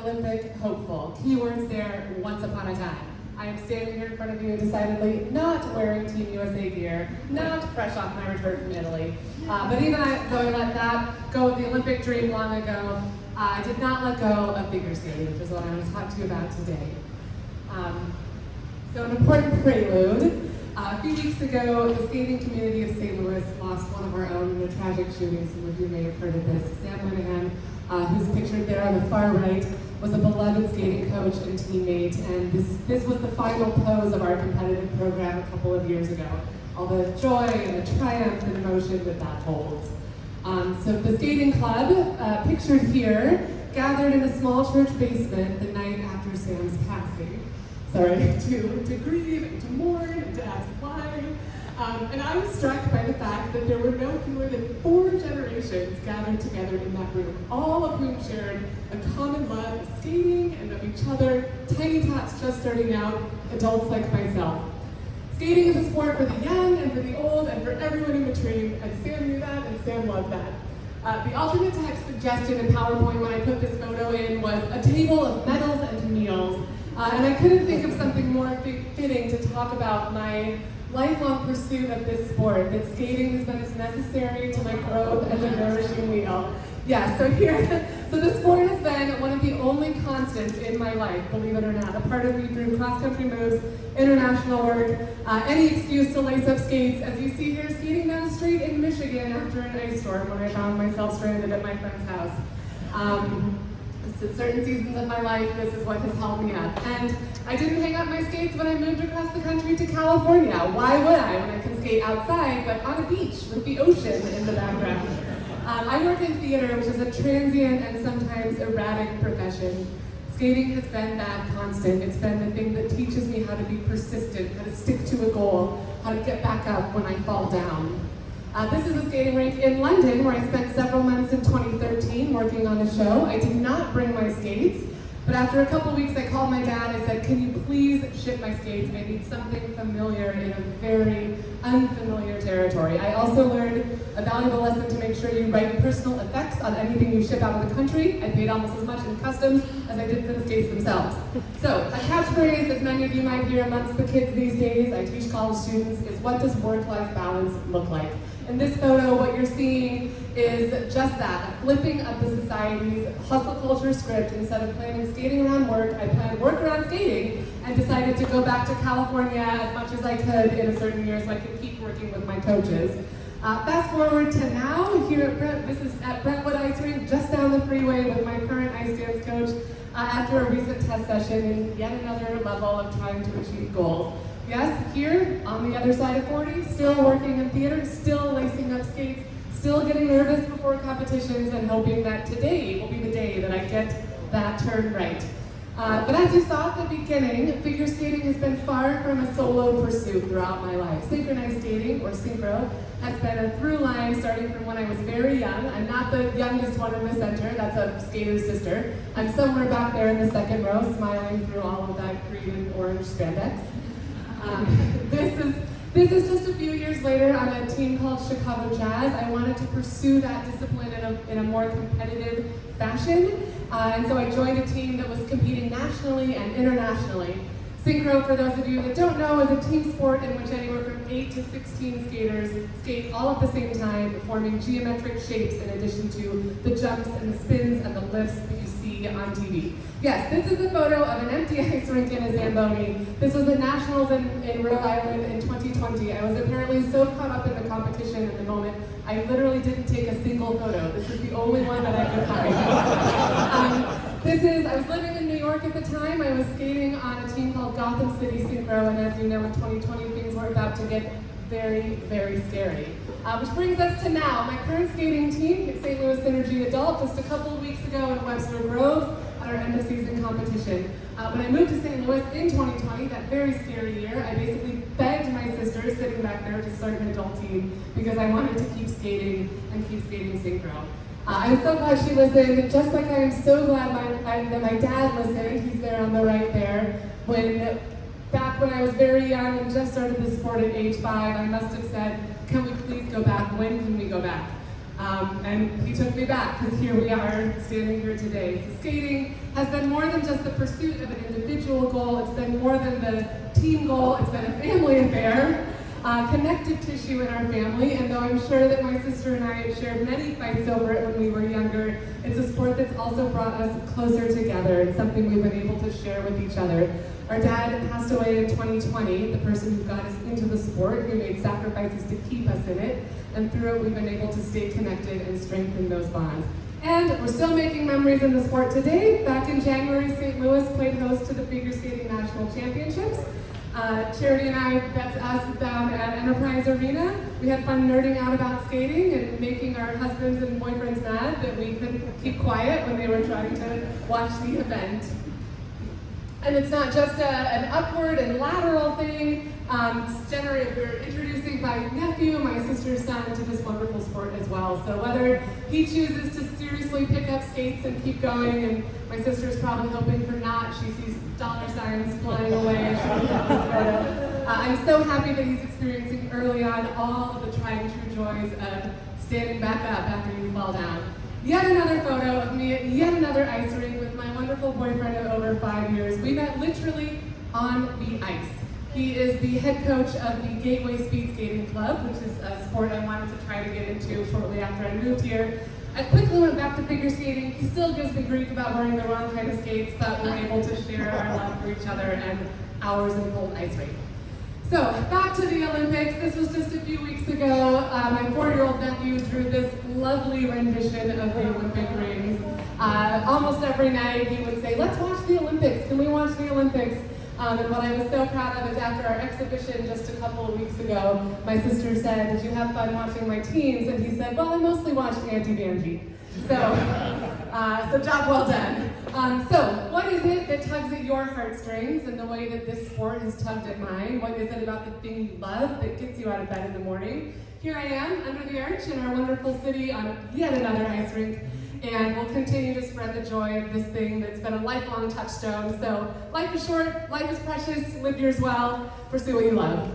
Olympic hopeful. Keywords there, once upon a time. I am standing here in front of you decidedly not wearing Team USA gear, not fresh off my return from Italy. But even though I let that go with the Olympic dream long ago, I did not let go of figure skating, which is what I want to talk to you about today. So an important prelude. A few weeks ago, the skating community of St. Louis lost one of our own in a tragic shooting. Some of you may have heard of this. Sam Linehan, who's pictured there on the far right, was a beloved skating coach and teammate, and this was the final pose of our competitive program a couple of years ago. All the joy and the triumph and emotion that that holds. So the skating club, pictured here, gathered in a small church basement the night after Sam's passing. Sorry, to grieve and to mourn and to ask why. And I was struck by the fact that there were no fewer than 4 generations gathered together in that room, all of whom shared a common love of skating and of each other, tiny tots just starting out, adults like myself. Skating is a sport for the young and for the old and for everyone in between, and Sam knew that and Sam loved that. The alternate text suggested in PowerPoint when I put this photo in was a table of medals and meals. And I couldn't think of something more fitting to talk about my lifelong pursuit of this sport, that skating has been as necessary to my growth as a nourishing meal. Yeah, so the sport has been one of the only constants in my life, believe it or not. A part of me through cross-country moves, international work, any excuse to lace up skates. As you see here, skating down the street in Michigan after an ice storm when I found myself stranded at my friend's house. At certain seasons of my life, this is what has held me up. And I didn't hang up my skates when I moved across the country to California. Why would I when I can skate outside, but on a beach with the ocean in the background? I work in theater, which is a transient and sometimes erratic profession. Skating has been that constant. It's been the thing that teaches me how to be persistent, how to stick to a goal, how to get back up when I fall down. This is a skating rink in London where I spent several months in 2013 working on a show. I did not bring my skates, but after a couple weeks I called my dad. I said, can you please ship my skates? I need something familiar in a very unfamiliar territory. I also learned a valuable lesson to make sure you write personal effects on anything you ship out of the country. I paid almost as much in customs as I did for the skates themselves. So a catchphrase, as many of you might hear amongst the kids these days, I teach college students, is what does work-life balance look like? In this photo, what you're seeing is just that, a flipping of the society's hustle culture script. Instead of planning skating around work, I planned work around skating and decided to go back to California as much as I could in a certain year so I could keep working with my coaches. Fast forward to now, here at this is at Brentwood Ice Rink, just down the freeway with my current ice dance coach after a recent test session and yet another level of trying to achieve goals. Yes, here on the other side of 40, still working in theater, still lacing up skates, still getting nervous before competitions and hoping that today will be the day that I get that turn right. But as you saw at the beginning, figure skating has been far from a solo pursuit throughout my life. Synchronized skating, or synchro, has been a through line starting from when I was very young. I'm not the youngest one in the center, that's a skater's sister. I'm somewhere back there in the second row, smiling through all of that green and orange spandex. This is just a few years later on a team called Chicago Jazz. I wanted to pursue that discipline in a more competitive fashion, and so I joined a team that was competing nationally and internationally. Synchro, for those of you that don't know, is a team sport in which anywhere from 8 to 16 skaters skate all at the same time, forming geometric shapes in addition to the jumps and the spins and the lifts that you see on TV. Yes, this is a photo of an empty ice rink in a Zamboni. This was the Nationals in Rhode Island in 2020. I was apparently so caught up in the competition at the moment, I literally didn't take a single photo. This is the only one that I could find. I was living in New York at the time. I was skating on a team called Gotham City Synchro, and as you know, in 2020, things were about to get very, very scary. Which brings us to now. My current skating team, St. Louis Synergy Adult, just a couple of weeks ago in Webster Groves at our end of season competition. When I moved to St. Louis in 2020, that very scary year, I basically begged my sister sitting back there to start an adult team because I wanted to keep skating and keep skating synchro. I'm so glad she listened, just like I am so glad that my dad listened. He's there on the right there. Back when I was very young and just started the sport at age 5, I must have said, can we please go back? When can we go back? And he took me back, because here we are standing here today. So skating has been more than just the pursuit of an individual goal. It's been more than the team goal. It's been a family affair, connective tissue in our family. And though I'm sure that my sister and I have shared many fights over it when we were younger, it's a sport that's also brought us closer together. It's something we've been able to share with each other. Our dad passed away in 2020, the person who got us into the sport, who made sacrifices to keep us in it. And through it, we've been able to stay connected and strengthen those bonds. And we're still making memories in the sport today. Back in January, St. Louis played host to the Figure Skating National Championships. Charity and I, that's us down at Enterprise Arena. We had fun nerding out about skating and making our husbands and boyfriends mad that we couldn't keep quiet when they were trying to watch the event. And it's not just an upward and lateral thing. We're introducing my nephew, my sister's son, to this wonderful sport as well. So whether he chooses to seriously pick up skates and keep going, and my sister's probably hoping for not, she sees dollar signs flying away as she looks at this photo. I'm so happy that he's experiencing early on all of the tried and true joys of standing back up after you fall down. Yet another photo of me at yet another ice rink with my wonderful boyfriend of over 5 years. We met literally on the ice. He is the head coach of the Gateway Speed Skating Club, which is a sport I wanted to try to get into shortly after I moved here. I quickly went back to figure skating. He still gives me grief about wearing the wrong kind of skates, but we're able to share our love for each other and hours in the cold ice rink. So, back to the Olympics. This was just a few weeks ago. My 4-year-old nephew drew this lovely rendition of the Olympic rings. Almost every night he would say, "Let's watch the Olympics. Can we watch the Olympics?" And what I was so proud of is after our exhibition just a couple of weeks ago, my sister said, "Did you have fun watching my teams?" And he said, "Well, I mostly watched Auntie Vanjie." So job well done. So what is it that tugs at your heartstrings in the way that this sport has tugged at mine? What is it about the thing you love that gets you out of bed in the morning? Here I am under the arch in our wonderful city on yet another ice rink, and we'll continue to spread the joy of this thing that's been a lifelong touchstone. So life is short, life is precious, live yours well, pursue what you love.